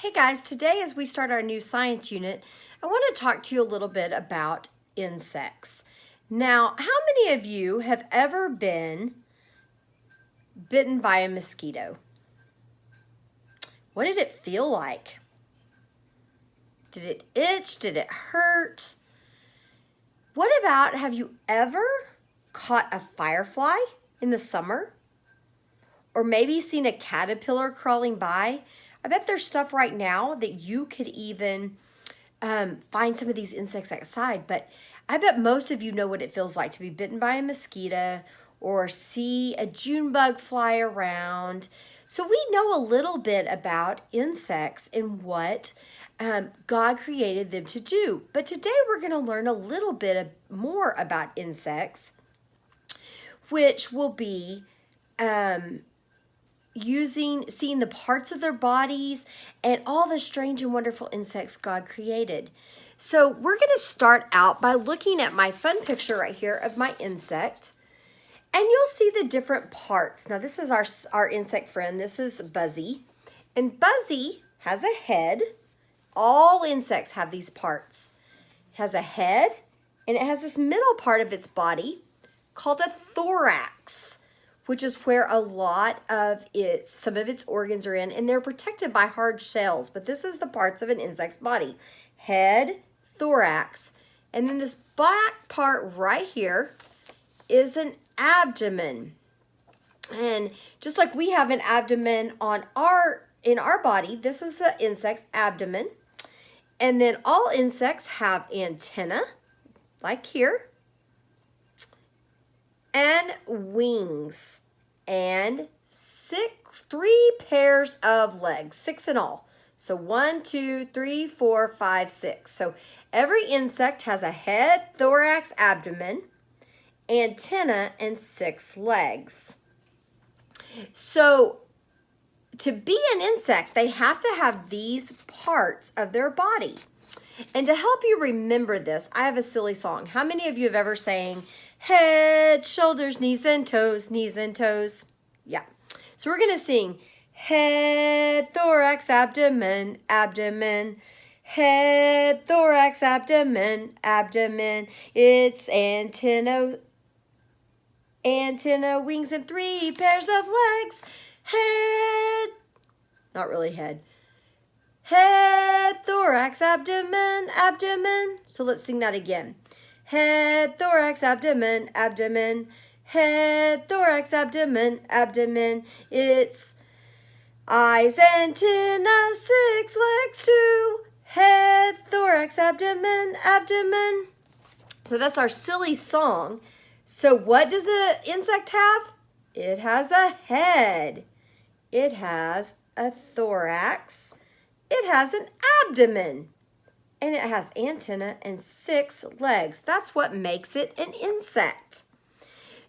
Hey guys, today as we start our new science unit, I want to talk to you a little bit about insects. Now, how many of you have ever been bitten by a mosquito? What did it feel like? Did it itch? Did it hurt? What about, have you ever caught a firefly in the summer? Or maybe seen a caterpillar crawling by? I bet there's stuff right now that you could even find some of these insects outside, but I bet most of you know what it feels like to be bitten by a mosquito or see a June bug fly around. So we know a little bit about insects and what God created them to do. But today we're going to learn a little bit more about insects, which will be seeing the parts of their bodies and all the strange and wonderful insects God created. So we're going to start out by looking at my fun picture right here of my insect, and you'll see the different parts. Now this is our insect friend. This is Buzzy, and Buzzy has a head. All insects have these parts. It has a head, and it has this middle part of its body called a thorax, which is where a lot of some of its organs are in, and they're protected by hard shells. But this is the parts of an insect's body: head, thorax, and then this black part right here is an abdomen. And just like we have an abdomen in our body, this is the insect's abdomen. And then all insects have antennae, like here, and wings, and three pairs of legs, 6 in all. So 1, 2, 3, 4, 5, 6. So every insect has a head, thorax, abdomen, antenna, and 6 legs. So to be an insect, they have to have these parts of their body. And to help you remember this, I have a silly song. How many of you have ever sang head, shoulders, knees, and toes, knees and toes? Yeah. So we're going to sing head, thorax, abdomen, abdomen. Head, thorax, abdomen, abdomen. It's antenna, wings, and 3 pairs of legs. Head, not really head. Head, thorax, abdomen, abdomen. So let's sing that again. Head, thorax, abdomen, abdomen. Head, thorax, abdomen, abdomen. It's eyes, antenna, 6 legs, 2. Head, thorax, abdomen, abdomen. So that's our silly song. So what does an insect have? It has a head. It has a thorax. It has an abdomen, and it has antenna and 6 legs. That's what makes it an insect.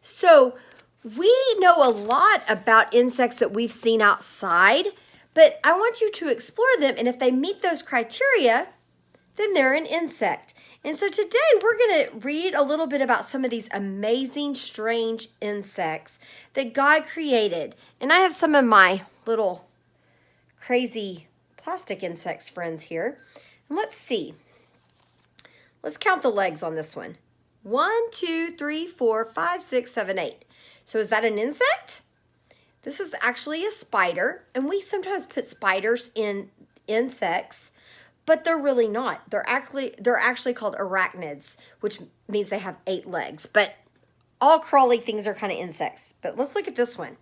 So we know a lot about insects that we've seen outside, but I want you to explore them, and if they meet those criteria, then they're an insect. And so today we're going to read a little bit about some of these amazing, strange insects that God created. And I have some of my little crazy plastic insects friends here. And let's see. Let's count the legs on this one. 1, 2, 3, 4, 5, 6, 7, 8. So is that an insect? This is actually a spider, and we sometimes put spiders in insects, but they're really not. They're actually called arachnids, which means they have 8 legs. But all crawly things are kind of insects. But let's look at this one.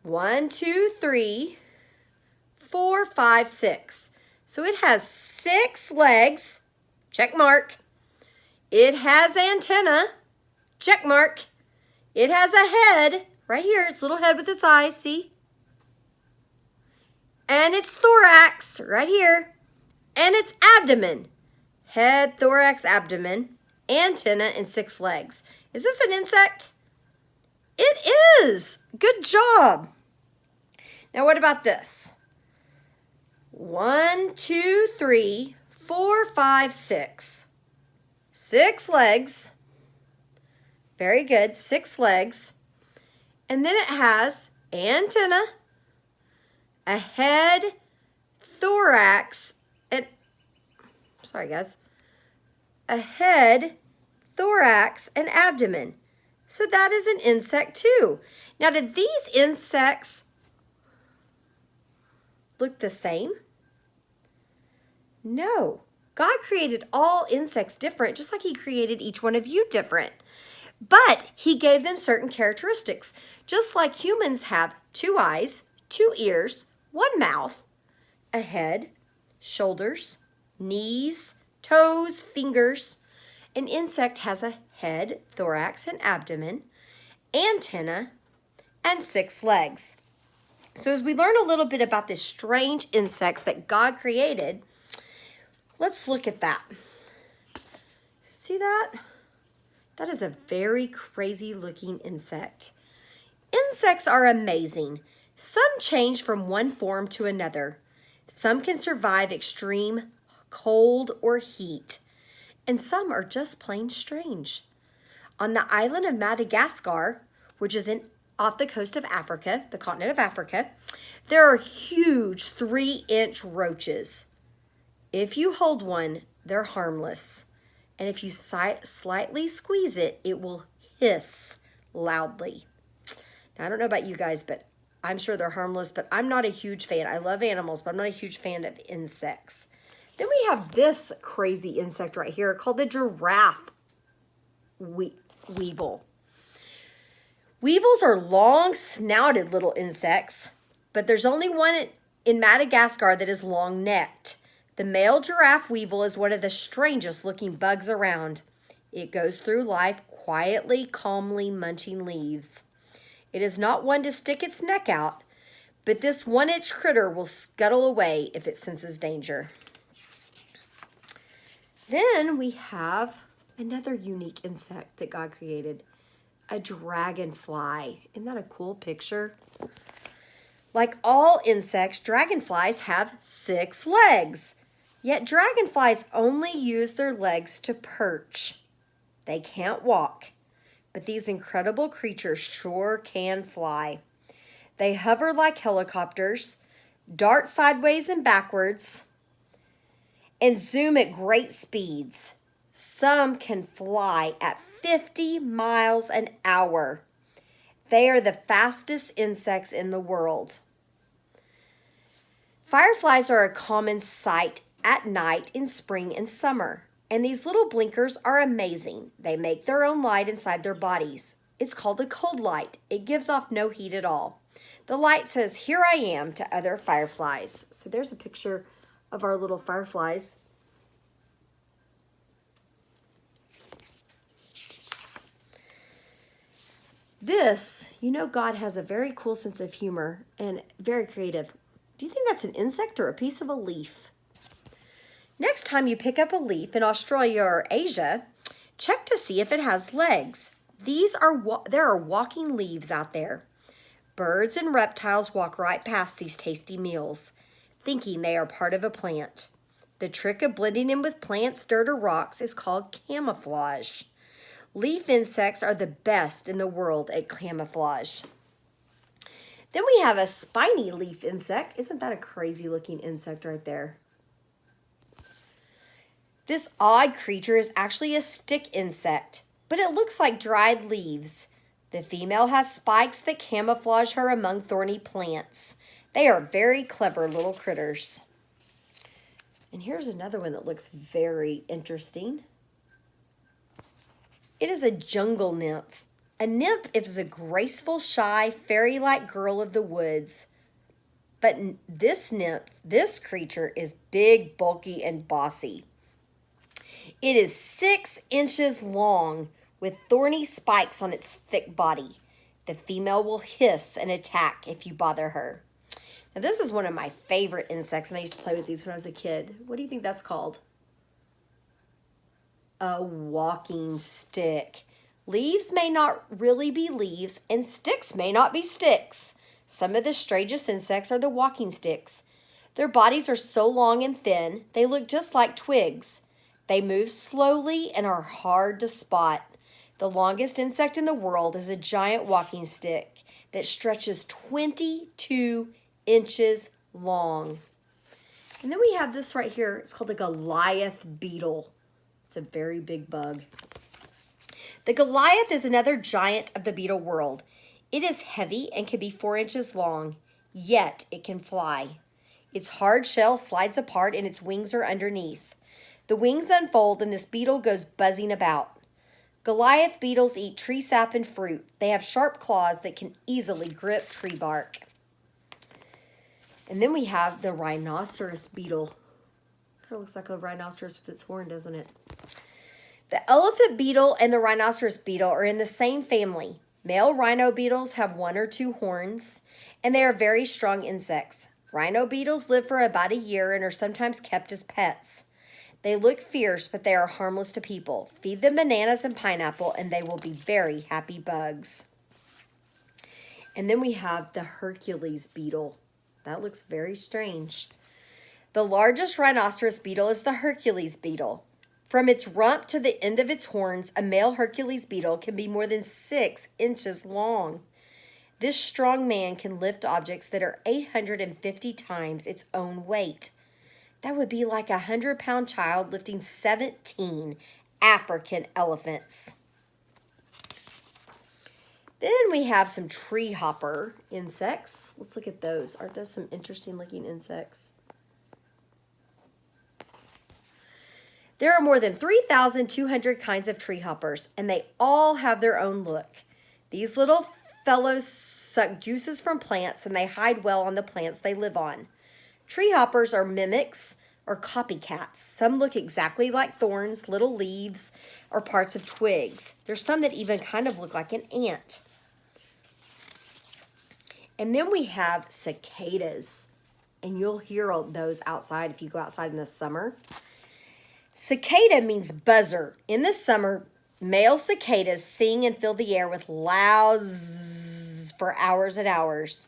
1, 2, 3, 4, 5, 6. So it has 6 legs, check mark. It has antenna, check mark. It has a head, right here, its little head with its eyes, see? And its thorax, right here. And its abdomen, head, thorax, abdomen, antenna, and 6 legs. Is this an insect? It is. Good job. Now what about this? 1, 2, 3, 4, 5, 6. 6 legs. Very good. 6 legs. And then it has antenna, a head, thorax, and sorry guys, a head, thorax, and abdomen. So that is an insect too. Now, did these insects look the same? No. God created all insects different, just like he created each one of you different. But he gave them certain characteristics. Just like humans have 2 eyes, 2 ears, 1 mouth, a head, shoulders, knees, toes, fingers. An insect has a head, thorax, and abdomen, antenna, and 6 legs. So as we learn a little bit about the strange insects that God created, let's look at that. See that? That is a very crazy looking insect. Insects are amazing. Some change from one form to another. Some can survive extreme cold or heat. And some are just plain strange. On the island of Madagascar, which is off the coast of Africa, the continent of Africa, there are huge 3-inch roaches. If you hold one, they're harmless. And if you slightly squeeze it, it will hiss loudly. Now, I don't know about you guys, but I'm sure they're harmless, but I'm not a huge fan. I love animals, but I'm not a huge fan of insects. Then we have this crazy insect right here called the giraffe weevil. Weevils are long-snouted little insects, but there's only one in Madagascar that is long-necked. The male giraffe weevil is one of the strangest looking bugs around. It goes through life quietly, calmly munching leaves. It is not one to stick its neck out, but this 1-inch critter will scuttle away if it senses danger. Then we have another unique insect that God created, a dragonfly. Isn't that a cool picture? Like all insects, dragonflies have 6 legs. Yet dragonflies only use their legs to perch. They can't walk, but these incredible creatures sure can fly. They hover like helicopters, dart sideways and backwards, and zoom at great speeds. Some can fly at 50 miles an hour. They are the fastest insects in the world. Fireflies are a common sight at night in spring and summer, and these little blinkers are amazing. They make their own light inside their bodies. It's called a cold light. It gives off no heat at all. The light says, "Here I am," to other fireflies. So there's a picture of our little fireflies. This, you know, God has a very cool sense of humor and very creative. Do you think that's an insect or a piece of a leaf? Next time you pick up a leaf in Australia or Asia, check to see if it has legs. There are walking leaves out there. Birds and reptiles walk right past these tasty meals, thinking they are part of a plant. The trick of blending in with plants, dirt, or rocks is called camouflage. Leaf insects are the best in the world at camouflage. Then we have a spiny leaf insect. Isn't that a crazy looking insect right there? This odd creature is actually a stick insect, but it looks like dried leaves. The female has spikes that camouflage her among thorny plants. They are very clever little critters. And here's another one that looks very interesting. It is a jungle nymph. A nymph is a graceful, shy, fairy-like girl of the woods. But this nymph, this creature, is big, bulky, and bossy. It is 6 inches long with thorny spikes on its thick body. The female will hiss and attack if you bother her. Now, this is one of my favorite insects, and I used to play with these when I was a kid. What do you think that's called? A walking stick. Leaves may not really be leaves, and sticks may not be sticks. Some of the strangest insects are the walking sticks. Their bodies are so long and thin, they look just like twigs. They move slowly and are hard to spot. The longest insect in the world is a giant walking stick that stretches 22 inches long. And then we have this right here. It's called the Goliath beetle. It's a very big bug. The Goliath is another giant of the beetle world. It is heavy and can be 4 inches long, yet it can fly. Its hard shell slides apart and its wings are underneath. The wings unfold and this beetle goes buzzing about. Goliath beetles eat tree sap and fruit. They have sharp claws that can easily grip tree bark. And then we have the rhinoceros beetle. Kind of looks like a rhinoceros with its horn, doesn't it? The elephant beetle and the rhinoceros beetle are in the same family. Male rhino beetles have 1 or 2 horns, and they are very strong insects. Rhino beetles live for about a year and are sometimes kept as pets. They look fierce, but they are harmless to people. Feed them bananas and pineapple, and they will be very happy bugs. And then we have the Hercules beetle. That looks very strange. The largest rhinoceros beetle is the Hercules beetle. From its rump to the end of its horns, a male Hercules beetle can be more than 6 inches long. This strong man can lift objects that are 850 times its own weight. That would be like a 100-pound child lifting 17 African elephants. Then we have some tree hopper insects. Let's look at those. Aren't those some interesting looking insects? There are more than 3,200 kinds of tree hoppers, and they all have their own look. These little fellows suck juices from plants, and they hide well on the plants they live on. Tree hoppers are mimics or copycats. Some look exactly like thorns, little leaves, or parts of twigs. There's some that even kind of look like an ant. And then we have cicadas, and you'll hear those outside if you go outside in the summer. Cicada means buzzer. In the summer, male cicadas sing and fill the air with loud zzz for hours and hours.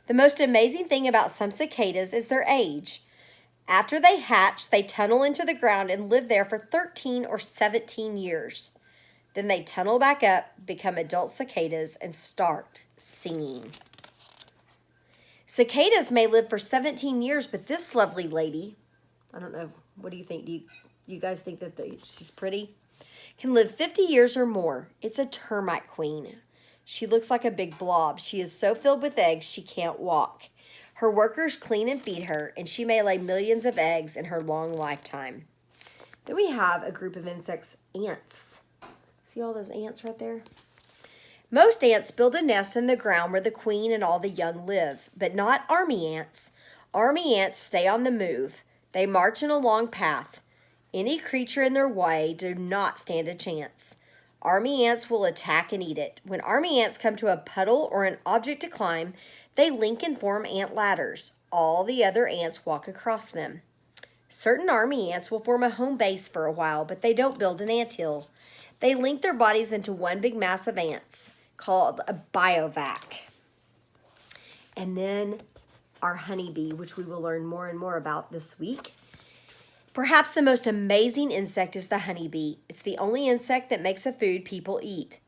The most amazing thing about some cicadas is their age. After they hatch, they tunnel into the ground and live there for 13 or 17 years. Then they tunnel back up, become adult cicadas, and start singing. Cicadas may live for 17 years, but this lovely lady, I don't know, what do you think? Do you guys think that she's pretty? Can live 50 years or more. It's a termite queen. She looks like a big blob. She is so filled with eggs she can't walk. Her workers clean and feed her, and she may lay millions of eggs in her long lifetime. Then we have a group of insects, ants. See all those ants right there? Most ants build a nest in the ground where the queen and all the young live, but not army ants. Army ants stay on the move. They march in a long path. Any creature in their way do not stand a chance. Army ants will attack and eat it. When army ants come to a puddle or an object to climb, they link and form ant ladders. All the other ants walk across them. Certain army ants will form a home base for a while, but they don't build an anthill. They link their bodies into one big mass of ants called a biovac. And then our honeybee, which we will learn more and more about this week. Perhaps the most amazing insect is the honeybee. It's the only insect that makes a food people eat.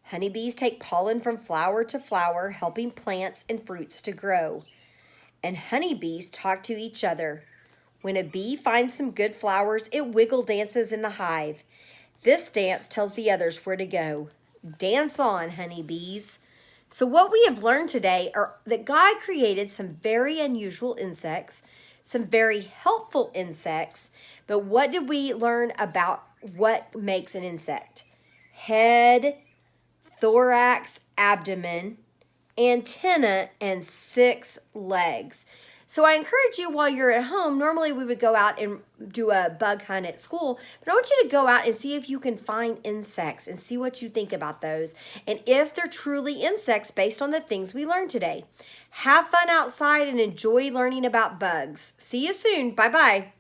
Honeybees take pollen from flower to flower, helping plants and fruits to grow. And honeybees talk to each other. When a bee finds some good flowers, it wiggle dances in the hive. This dance tells the others where to go. Dance on, honeybees. So what we have learned today are that God created some very unusual insects, some very helpful insects, but what did we learn about what makes an insect? Head, thorax, abdomen, antenna, and 6 legs. So I encourage you while you're at home, normally we would go out and do a bug hunt at school, but I want you to go out and see if you can find insects and see what you think about those and if they're truly insects based on the things we learned today. Have fun outside and enjoy learning about bugs. See you soon. Bye-bye.